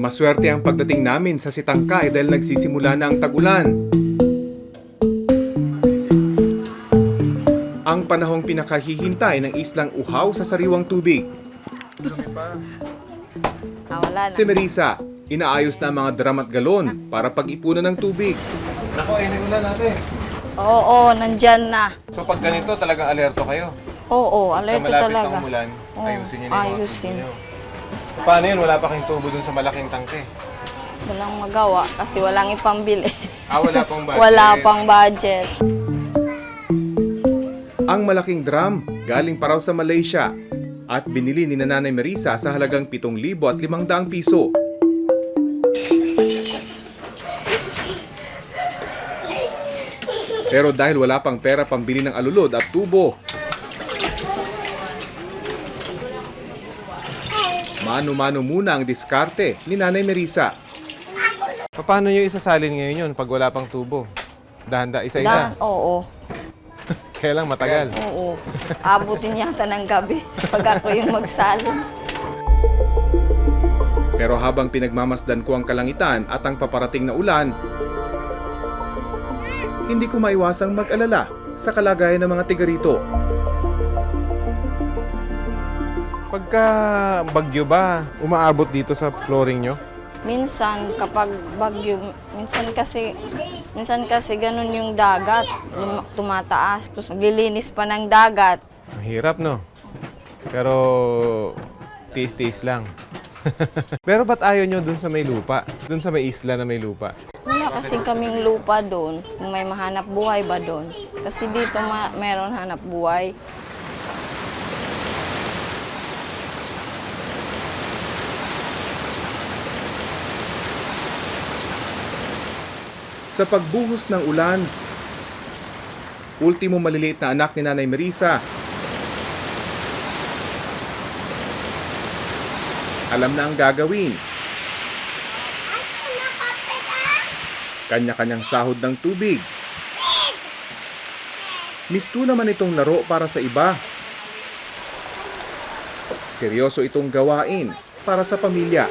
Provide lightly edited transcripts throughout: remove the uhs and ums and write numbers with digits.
Maswerte ang pagdating namin sa Sitangkay dahil nagsisimula na ang tag-ulan. Ang panahong pinakahihintay ng islang uhaw sa sariwang tubig. Wala na. Si Marisa, inaayos na ang mga drum at galon para pag-ipunan ng tubig. Nako, ulan natin. Oo, nandyan na. So pag ganito, talagang alerto kayo. Oo, alerto Malapit talaga. ng umulan, Oo, ayusin niyo na yung mga ayusin. tubo niyo. Paano yun? Wala pa kayong tubo dun sa malaking tangke? Walang magawa kasi walang ipambili. Wala pang budget. Wala pang budget. Ang malaking drum galing pa raw sa Malaysia at binili ni Nanay Marisa sa halagang 7,500 piso. Pero dahil wala pang pera pambili ng alulod at tubo, mano-mano muna ang diskarte ni Nanay Marisa. Paano nyo isasalin ngayon yun pag wala pang tubo? Dahanda, isa-isa? Oo. Kailang matagal. Oo. Abutin yata ng gabi pag ako yung magsalin. Pero habang pinagmamasdan ko ang kalangitan at ang paparating na ulan, hindi ko maiwasang mag-alala sa kalagayan ng mga tiga rito. Pagka bagyo ba, umaabot dito sa flooring nyo? Minsan kapag bagyo, minsan kasi ganun yung dagat, tumataas. Tapos maglilinis pa ng dagat. Mahirap, no? Pero tiis-tiis lang. Pero ba't ayaw nyo dun sa may lupa? Dun sa may isla na may lupa? Wala kasi kaming lupa doon, kung may mahanap buhay ba doon. Kasi dito meron hanap buhay. Sa pagbuhos ng ulan, ultimo maliliit na anak ni Nanay Marisa, alam na ang gagawin. Kanya-kanyang sahod ng tubig. Misto naman itong laro para sa iba. Seryoso itong gawain para sa pamilya.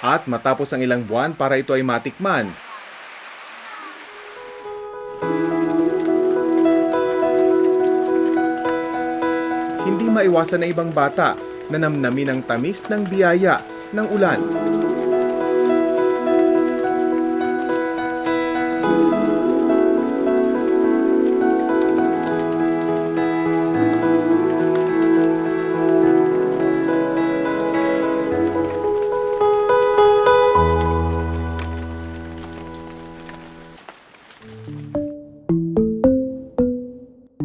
At matapos ang ilang buwan para ito ay matikman, hindi maiwasan na ibang bata na namnamin ang tamis ng biyaya ng ulan.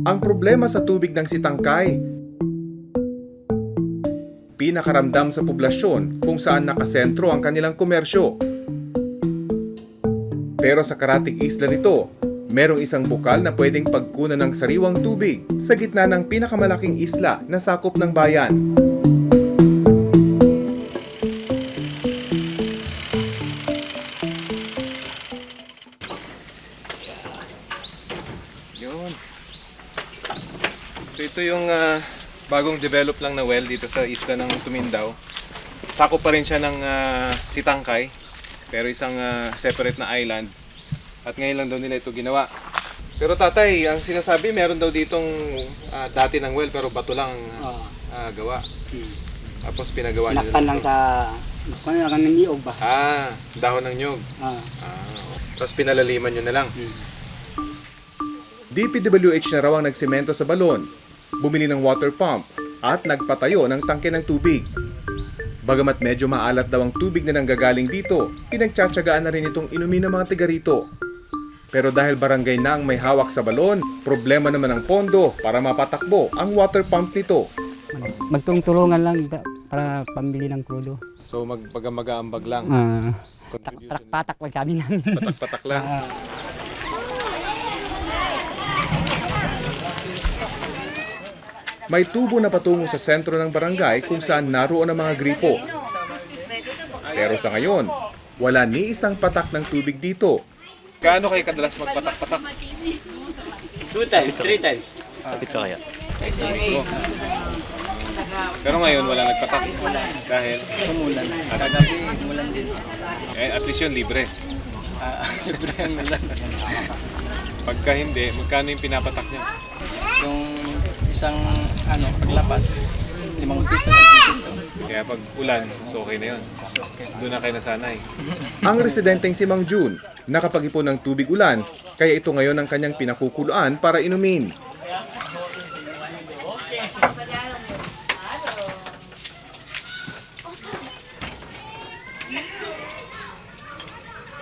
Ang problema sa tubig ng Sitangkay, pinakaramdam sa poblasyon kung saan nakasentro ang kanilang komersyo. Pero sa karatig isla nito, merong isang bukal na pwedeng pagkunan ng sariwang tubig sa gitna ng pinakamalaking isla na sakop ng bayan. Yun. So ito yung bagong develop lang na well dito sa isla ng Tumindaw. Sakop pa rin siya ng Sitangkay, pero isang separate na island. At ngayon lang daw nila ito ginawa. Pero tatay, ang sinasabi meron daw ditong dati ng well pero bato lang gawa. Tapos pinagawa nila. Nakpan lang sa ng niyog ba? Dahon ng nyog. Tapos pinalaliman nyo na lang. DPWH na raw ang nagsemento sa balon, bumili ng water pump, at nagpatayo ng tangke ng tubig. Bagamat medyo maalat daw ang tubig na nanggagaling dito, pinagtsatsagaan na rin itong inumin ng mga tiga rito. Pero dahil barangay na ang may hawak sa balon, problema naman ang pondo para mapatakbo ang water pump nito. Magtulungan lang para pambili ng krudo. So magpagamaga-ambag lang. Patak-patak lang sabi namin. Patak-patak lang. May tubo na patungo sa sentro ng barangay kung saan naroon ang mga gripo. Pero sa ngayon, wala ni isang patak ng tubig dito Gaano kayo kadalas magpatak-patak? 2 times, 3 times. Oh. Pero ngayon wala nagpatak. Dahil Umulan. Kagabi, umulan din. at least yun libre. Libre ang ulan. Pagka hindi, magkano yung pinapatak niya? Yung isang paglapas, 5 piso, 10 piso. Kaya pag ulan, so okay na yun. Doon na kayo nasanay. Ang residenteng si Mang June, nakapag-ipon ng tubig ulan, kaya ito ngayon ang kanyang pinakukuluan para inumin.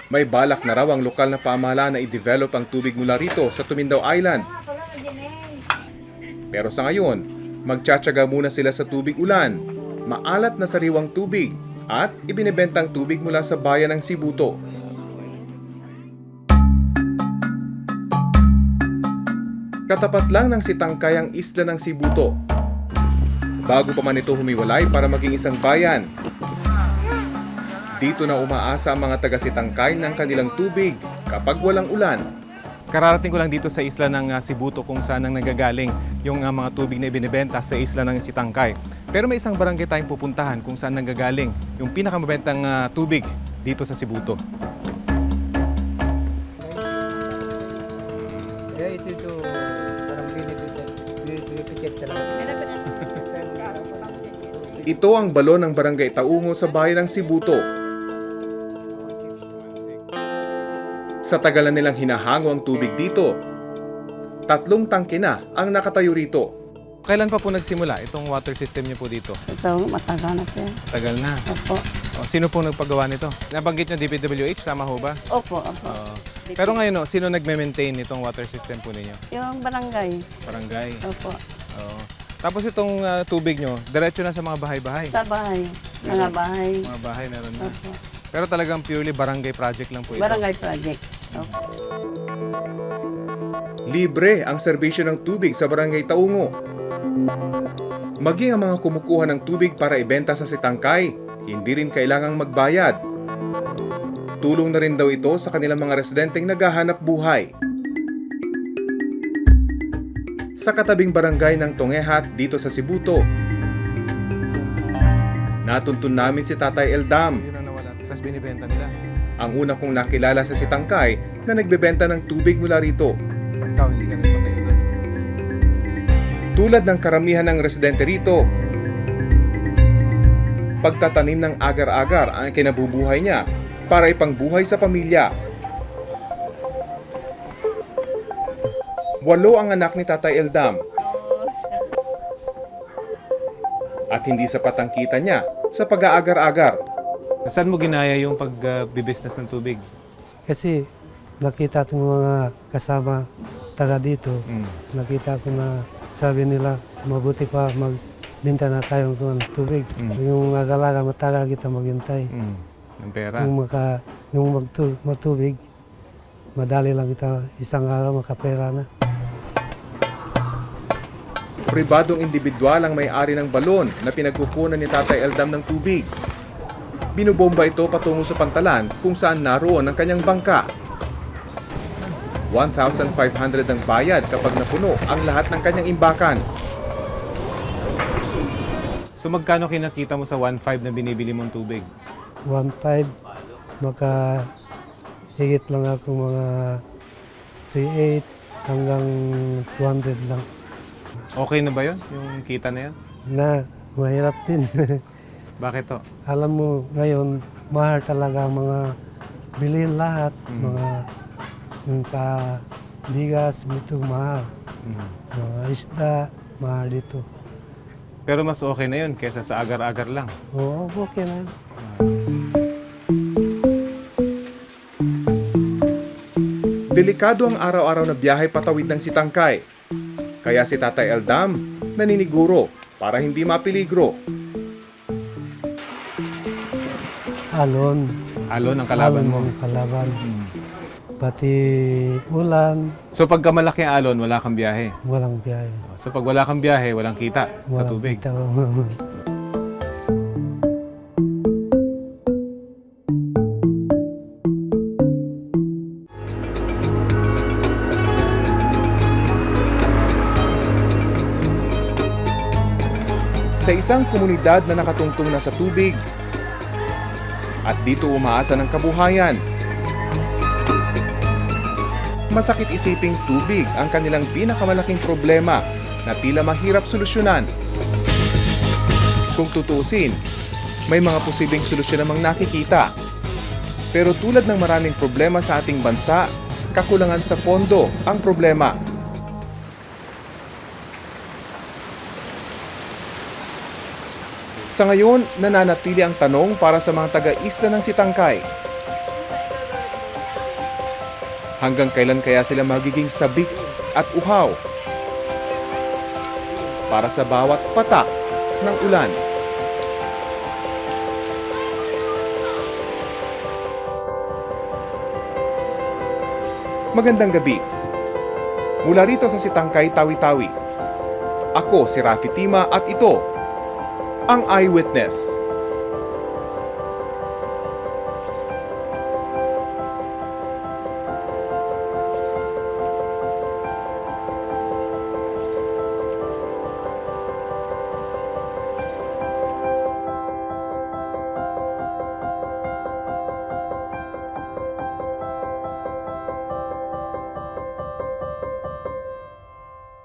May balak na raw ang lokal na pamahalaan na i-develop ang tubig mula rito sa Tumindaw Island. Pero sa ngayon, magtsatsaga muna sila sa tubig ulan, maalat na sariwang tubig, at ibinebentang tubig mula sa bayan ng Sibuto. Katapat lang ng Sitangkay ang isla ng Sibuto. Bago pa man ito humiwalay para maging isang bayan. Dito na umaasa ang mga taga-Sitangkay ng kanilang tubig kapag walang ulan. Kararating ko lang dito sa isla ng Sibuto kung saan ang nagagaling yung mga tubig na ibinibenta sa isla ng Sitangkay. Pero may isang barangay tayong pupuntahan kung saan nanggagaling yung pinakamabentang tubig dito sa Sibuto. Ito ang balon ng barangay Taungo sa bayan ng Sibuto. Sa tagalan nilang hinahango ang tubig dito, 3 tangke na ang nakatayo rito. Kailan pa po nagsimula itong water system niyo po dito? Ito, matagal na siya. Tagal na. Opo. Sino po nagpagawa nito? Nabanggit niyo DPWH, tama ho ba? Opo, opo. Pero ngayon, sino nagme-maintain itong water system po ninyo? Yung barangay. Barangay. Opo. Oo. Tapos itong tubig nyo, diretso na sa mga bahay-bahay. Sa bahay. Mga bahay. Mga bahay meron na. Opo. Pero talagang purely barangay project lang po ito. Barangay project. Opo. Libre ang serbisyo ng tubig sa barangay Taungo. Maging ang mga kumukuha ng tubig para ibenta sa Sitangkay, hindi rin kailangang magbayad. Tulong na rin daw ito sa kanilang mga residenteng naghahanap buhay. Sa katabing barangay ng Tongehat dito sa Sibuto, natuntun namin si Tatay Eldam, Yun ang nawala. Tapos binibenta nila. ang una kong nakilala sa Sitangkay na nagbebenta ng tubig mula rito. Ikaw, hindi ka nagpatayo na. Tulad ng karamihan ng residente rito, pagtatanim ng agar-agar ang kinabubuhay niya para ipangbuhay sa pamilya. 8 ang anak ni Tatay Eldam. At hindi sapat ang kita niya sa pag-aagar-agar. Saan mo ginaya yung pag-business ng tubig? Kasi nakita ko mga kasama taga dito, nakita ko na sabi nila mabuti pa magbenta na tayo ng tubig. Yung agalaga matagal kita maghintay. Ng pera. Yung magtubig, madali lang kita isang araw makapera na. Pribadong individual ang may-ari ng balon na pinagkukunan ni Tatay Eldam ng tubig. Binubomba ito patungo sa pantalan kung saan naroon ang kanyang bangka. 1,500 ang bayad kapag napuno ang lahat ng kanyang imbakan. So magkano kinakita mo sa 1.5 na binibili mong tubig? 1.5, maka higit lang ako mga 3.8 hanggang 200 lang. Okay na ba yun? Yung kita na yun? Na mahirap din. Bakit to? Alam mo, ngayon, mahal talaga ang mga bilhin lahat. Mga yung bigas, ito mahal. Mga isda, mahal dito. Pero mas okay na yun kesa sa agar-agar lang. Oo, okay na. Delikado ang araw-araw na biyahe patawid ng Sitangkay. Kaya si Tatay Eldam naniniguro para hindi mapiligro. Alon. Alon ang kalaban mo. Alon ang kalaban. Pati ulan, So pagka malaki ang alon, wala kang biyahe. walang biyahe. So pag wala kang biyahe, walang kita sa Walang tubig. kita. sa isang komunidad na nakatungtong na sa tubig. At dito umaasa ng kabuhayan. Masakit isiping tubig ang kanilang pinakamalaking problema na tila mahirap solusyonan. Kung tutuusin, may mga posibleng solusyon namang nakikita. Pero tulad ng maraming problema sa ating bansa, kakulangan sa pondo ang problema. Sa ngayon, nananatili ang tanong para sa mga taga-isla ng Sitangkay. Hanggang kailan kaya sila magiging sabik at uhaw para sa bawat patak ng ulan? Magandang gabi. Mula rito sa Sitangkay, Tawi-Tawi. Ako si Rafi Tima at ito ang Eyewitness.